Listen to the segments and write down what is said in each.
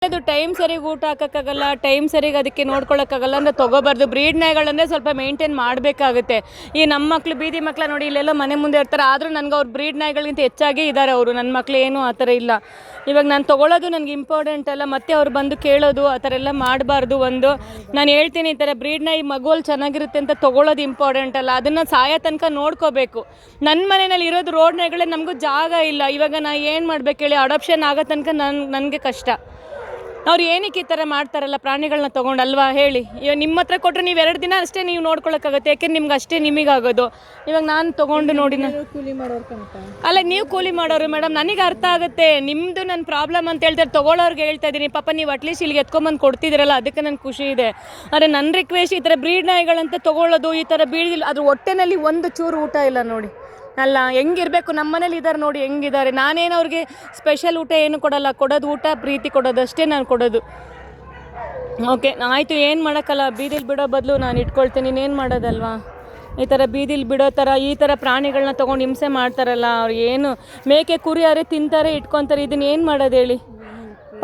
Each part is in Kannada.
ಅದು ಟೈಮ್ ಸರಿಗೆ ಊಟ ಹಾಕೋಕ್ಕಾಗಲ್ಲ, ಟೈಮ್ ಸರಿಗೆ ಅದಕ್ಕೆ ನೋಡ್ಕೊಳ್ಳೋಕ್ಕಾಗಲ್ಲ ಅಂದರೆ ತೊಗೋಬಾರ್ದು. ಬ್ರೀಡ್ ನಾಯಿಗಳಂದರೆ ಸ್ವಲ್ಪ ಮೇಂಟೈನ್ ಮಾಡಬೇಕಾಗುತ್ತೆ. ಈ ನಮ್ಮ ಮಕ್ಕಳು ಬೀದಿ ಮಕ್ಕಳ ನೋಡಿ ಇಲ್ಲೆಲ್ಲ ಮನೆ ಮುಂದೆ ಇರ್ತಾರೆ, ಆದರೂ ನನಗೆ ಅವ್ರು ಬ್ರೀಡ್ ನಾಯಿಗಳಿಗಿಂತ ಹೆಚ್ಚಾಗಿ ಇದ್ದಾರೆ ಅವರು. ನನ್ನ ಮಕ್ಕಳು ಏನೂ ಆ ಥರ ಇಲ್ಲ. ಇವಾಗ ನಾನು ತೊಗೊಳ್ಳೋದು ನನಗೆ ಇಂಪಾರ್ಟೆಂಟ್ ಅಲ್ಲ, ಮತ್ತೆ ಅವ್ರು ಬಂದು ಕೇಳೋದು ಆ ಥರ ಎಲ್ಲ ಮಾಡಬಾರ್ದು. ಒಂದು ನಾನು ಹೇಳ್ತೀನಿ, ಈ ಥರ ಬ್ರೀಡ್ ನಾಯಿ ಮಗುವಲ್ಲಿ ಚೆನ್ನಾಗಿರುತ್ತೆ ಅಂತ ತೊಗೊಳ್ಳೋದು ಇಂಪಾರ್ಟೆಂಟ್ ಅಲ್ಲ, ಅದನ್ನು ಸಾಯೋ ತನಕ ನೋಡ್ಕೋಬೇಕು. ನನ್ನ ಮನೆಯಲ್ಲಿ ಇರೋದು ರೋಡ್ ನಾಯಿಗಳೇ, ನಮಗೂ ಜಾಗ ಇಲ್ಲ. ಇವಾಗ ನಾನು ಏನು ಮಾಡ್ಬೇಕು ಹೇಳಿ? ಅಡಾಪ್ಷನ್ ಆಗೋ ತನಕ ನನಗೆ ಕಷ್ಟ. ಅವ್ರು ಏನಕ್ಕೆ ಈ ಥರ ಮಾಡ್ತಾರಲ್ಲ ಪ್ರಾಣಿಗಳನ್ನ ತೊಗೊಂಡಲ್ವಾ ಹೇಳಿ? ಇವಾಗ ನಿಮ್ಮ ಹತ್ರ ಕೊಟ್ಟರೆ ನೀವು 2 ದಿನ ಅಷ್ಟೇ ನೀವು ನೋಡ್ಕೊಳ್ಳೋಕ್ಕಾಗುತ್ತೆ, ಯಾಕೆಂದ್ರೆ ನಿಮ್ಗೆ ಅಷ್ಟೇ ನಿಮಗಾಗೋದು. ಇವಾಗ ನಾನು ತೊಗೊಂಡು ನೋಡಿ ಕೂಲಿ ಮಾಡೋರು ಅಲ್ಲ, ನೀವು ಕೂಲಿ ಮಾಡೋರು ಮೇಡಮ್, ನನಗೆ ಅರ್ಥ ಆಗುತ್ತೆ ನಿಮ್ಮದು ನನ್ನ ಪ್ರಾಬ್ಲಮ್ ಅಂತ ಹೇಳ್ತಾರೆ. ತೊಗೊಳ್ಳೋರ್ಗೆ ಹೇಳ್ತಾ ಇದ್ದೀನಿ, ಪಾಪ ನೀವು ಅಟ್ಲೀಸ್ಟ್ ಇಲ್ಲಿಗೆ ಎತ್ಕೊಂಬಂದು ಕೊಡ್ತಿದ್ದೀರಲ್ಲ, ಅದಕ್ಕೆ ನನಗೆ ಖುಷಿ ಇದೆ. ಆದರೆ ನನ್ನ ರಿಕ್ವೆಸ್ಟ್, ಈ ಥರ ಬ್ರೀಡ್ ನಾಯಿಗಳಂತ ತೊಗೊಳ್ಳೋದು, ಈ ಥರ ಬೀಳಿಲ್ಲ, ಅದ್ರ ಹೊಟ್ಟೆನಲ್ಲಿ ಒಂದು ಚೂರು ಊಟ ಇಲ್ಲ ನೋಡಿ. ಅಲ್ಲ ಹೆಂಗಿರಬೇಕು? ನಮ್ಮ ಮನೇಲಿ ಇದ್ದಾರೆ ನೋಡಿ ಹೆಂಗಿದ್ದಾರೆ. ನಾನೇನು ಅವ್ರಿಗೆ ಸ್ಪೆಷಲ್ ಊಟ ಏನು ಕೊಡಲ್ಲ, ಕೊಡೋದು ಊಟ ಪ್ರೀತಿ ಕೊಡೋದು ಅಷ್ಟೇ ನಾನು ಕೊಡೋದು. ಓಕೆ ಆಯಿತು, ಏನು ಮಾಡೋಕ್ಕಲ್ಲ. ಬೀದಿಲಿ ಬಿಡೋ ಬದಲು ನಾನು ಇಟ್ಕೊಳ್ತೀನಿ, ಇನ್ನೇನು ಮಾಡೋದಲ್ವಾ? ಈ ಥರ ಬೀದಿಲಿ ಬಿಡೋ ಥರ ಈ ಥರ ಪ್ರಾಣಿಗಳನ್ನ ತೊಗೊಂಡು ಹಿಂಸೆ ಮಾಡ್ತಾರಲ್ಲ, ಅವ್ರು ಏನು ಮೇಕೆ ಕುರಿಯಾರೆ ತಿಂತಾರೆ ಇಟ್ಕೊತಾರೆ, ಇದನ್ನ ಏನು ಮಾಡೋದು ಹೇಳಿ?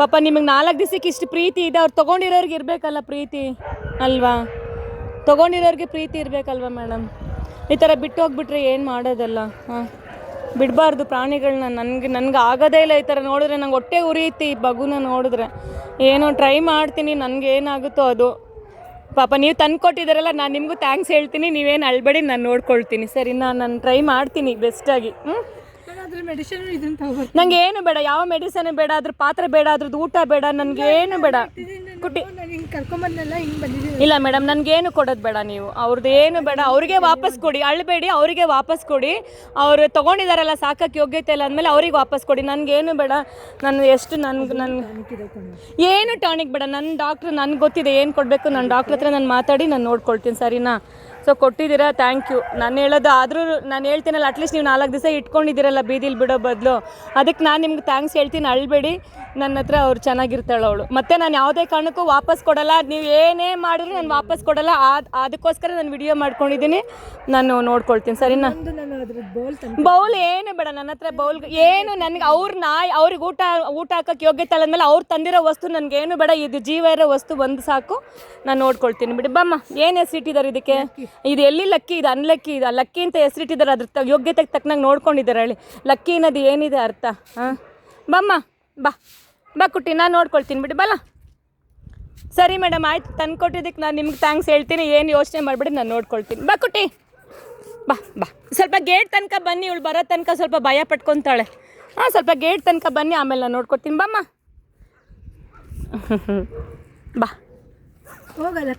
ಪಾಪ ನಿಮಗೆ 4 ದಿವಸಕ್ಕೆ ಇಷ್ಟು ಪ್ರೀತಿ ಇದೆ, ಅವ್ರು ತೊಗೊಂಡಿರೋರಿಗೆ ಇರಬೇಕಲ್ಲ ಪ್ರೀತಿ ಅಲ್ವಾ? ತೊಗೊಂಡಿರೋರಿಗೆ ಪ್ರೀತಿ ಇರಬೇಕಲ್ವ ಮೇಡಮ್? ಈ ಥರ ಬಿಟ್ಟು ಹೋಗ್ಬಿಟ್ರೆ ಏನು ಮಾಡೋದಲ್ಲ. ಹಾಂ, ಬಿಡಬಾರ್ದು ಪ್ರಾಣಿಗಳನ್ನ. ನನಗೆ ಆಗೋದೇ ಇಲ್ಲ ಈ ಥರ ನೋಡಿದ್ರೆ. ನಂಗೆ ಹೊಟ್ಟೆ ಉರಿಯುತ್ತೆ ಈ ಮಗುನ ನೋಡಿದ್ರೆ. ಏನೋ ಟ್ರೈ ಮಾಡ್ತೀನಿ, ನನಗೆ ಏನಾಗುತ್ತೋ ಅದು. ಪಾಪ ನೀವು ತಂದು ಕೊಟ್ಟಿದ್ದಾರಲ್ಲ, ನಾನು ನಿಮಗೂ ಥ್ಯಾಂಕ್ಸ್ ಹೇಳ್ತೀನಿ. ನೀವೇನು ಅಳ್ಬೇಡಿ, ನಾನು ನೋಡ್ಕೊಳ್ತೀನಿ ಸರಿನಾ? ನಾನು ಟ್ರೈ ಮಾಡ್ತೀನಿ ಬೆಸ್ಟಾಗಿ. ಮೆಡಿಸಿನ್ ಇದನ್ನು ತಗೋಬೇಕು. ನನಗೆ ಏನು ಬೇಡ, ಯಾವ ಮೆಡಿಸನ್ ಬೇಡ, ಅದ್ರ ಪಾತ್ರೆ ಬೇಡ, ಅದ್ರದ್ದು ಊಟ ಬೇಡ, ನನಗೆ ಏನು ಬೇಡ. ಕುಟ್ಟಿ ಕರ್ಕೊಂಬಂದೆಲ್ಲ ಹಿಂಗೆ ಬಂದಿದ್ದೀವಿ. ಇಲ್ಲ ಮೇಡಮ್, ನನಗೇನು ಕೊಡೋದು ಬೇಡ ನೀವು. ಅವ್ರದ್ದು ಏನು ಬೇಡ, ಅವ್ರಿಗೆ ವಾಪಸ್ ಕೊಡಿ. ಅಳ್ಬೇಡಿ, ಅವರಿಗೆ ವಾಪಸ್ ಕೊಡಿ. ಅವರು ತೊಗೊಂಡಿದ್ದಾರಲ್ಲ, ಸಾಕಕ್ಕೆ ಯೋಗ್ಯತೆ ಇಲ್ಲ ಅಂದಮೇಲೆ ಅವ್ರಿಗೆ ವಾಪಸ್ ಕೊಡಿ. ನನಗೇನು ಬೇಡ. ನಾನು ಎಷ್ಟು ನನಗೆ ಏನು ಟಾನಿಕ್ ಬೇಡ. ನನ್ನ ಡಾಕ್ಟ್ರು ನನಗೆ ಗೊತ್ತಿದೆ ಏನು ಕೊಡಬೇಕು. ನನ್ನ ಡಾಕ್ಟ್ರ್ ಹತ್ರ ನಾನು ಮಾತಾಡಿ ನಾನು ನೋಡ್ಕೊಳ್ತೀನಿ ಸರಿನಾ? ಸೊ ಕೊಟ್ಟಿದ್ದೀರಾ, ಥ್ಯಾಂಕ್ ಯು. ನಾನು ಹೇಳೋದು ಆದರೂ ನಾನು ಹೇಳ್ತೀನಲ್ಲ, ಅಟ್ಲೀಸ್ಟ್ ನೀವು 4 ದಿವಸ ಇಟ್ಕೊಂಡಿದ್ದೀರಲ್ಲ ಬೀದಿಲಿ ಬಿಡೋ ಬದಲು, ಅದಕ್ಕೆ ನಾನು ನಿಮ್ಗೆ ಥ್ಯಾಂಕ್ಸ್ ಹೇಳ್ತೀನಿ. ಅಳ್ಬೇಡಿ, ನನ್ನ ಹತ್ರ ಅವ್ರು ಚೆನ್ನಾಗಿರ್ತಾಳೆ ಅವಳು. ಮತ್ತು ನಾನು ಯಾವುದೇ ಕಾರಣಕ್ಕೂ ವಾಪಸ್ ಕೊಡಲ್ಲ. ನೀವು ಏನೇ ಮಾಡಿದ್ರು ನಾನು ವಾಪಸ್ ಕೊಡಲ್ಲ. ಅದಕ್ಕೋಸ್ಕರ ನಾನು ವಿಡಿಯೋ ಮಾಡ್ಕೊಂಡಿದ್ದೀನಿ, ನಾನು ನೋಡ್ಕೊಳ್ತೀನಿ ಸರಿನಾ? ಬೌಲ್ ಏನು ಬೇಡ ನನ್ನ ಹತ್ರ. ಬೌಲ್ ಏನು ನನಗೆ ಅವ್ರಿಗೆ ಊಟ ಹಾಕೋಕ್ಕೆ ಯೋಗ್ಯತೆ ಅಲ್ಲಂದಮೇಲೆ ಅವ್ರು ತಂದಿರೋ ವಸ್ತು ನನಗೇನು ಬೇಡ. ಇದು ಜೀವ ಇರೋ ವಸ್ತು ಒಂದು ಸಾಕು, ನಾನು ನೋಡ್ಕೊಳ್ತೀನಿ ಬಿಡಿ. ಬಮ್ಮ, ಏನು ಹೆಸರಿಟ್ಟಿದ್ದಾರೆ ಇದಕ್ಕೆ? ಇದು ಎಲ್ಲಿ ಲಕ್ಕಿ, ಇದು ಅನ್ಲಕ್ಕಿ. ಇದು ಲಕ್ಕಿ ಅಂತ ಹೆಸರಿಟ್ಟಿದ್ದಾರೆ, ಅದ್ರ ಯೋಗ್ಯತೆಗೆ ತಕ್ಕನಾಗಿ ನೋಡ್ಕೊಂಡಿದ್ದಾರೆ ಹೇಳಿ. ಲಕ್ಕಿ ಅನ್ನೋದು ಏನಿದೆ ಅರ್ಥ? ಹಾಂ, ಬಮ್ಮ, ಬಾ ಕುಟ್ಟಿ, ನಾನು ನೋಡ್ಕೊಳ್ತೀನಿ ಬಿಡಿ. ಬಲ್ಲ ಸರಿ ಮೇಡಮ್, ಆಯ್ತು. ತಂದು ಕೊಟ್ಟಿದ್ದಕ್ಕೆ ನಾನು ನಿಮ್ಗೆ ಥ್ಯಾಂಕ್ಸ್ ಹೇಳ್ತೀನಿ. ಏನು ಯೋಚನೆ ಮಾಡಿಬಿಡಿ, ನಾನು ನೋಡ್ಕೊಳ್ತೀನಿ. ಬಾ ಕುಟ್ಟಿ, ಬಾ. ಸ್ವಲ್ಪ ಗೇಟ್ ತನಕ ಬನ್ನಿ, ಇವಳು ಬರೋ ತನಕ ಸ್ವಲ್ಪ ಭಯ ಪಟ್ಕೊತಾಳೆ. ಹಾಂ, ಸ್ವಲ್ಪ ಗೇಟ್ ತನಕ ಬನ್ನಿ, ಆಮೇಲೆ ನಾನು ನೋಡ್ಕೊಡ್ತೀನಿ. ಬಮ್ಮ, ಬಾ. ಹೋಗಲ್ಲ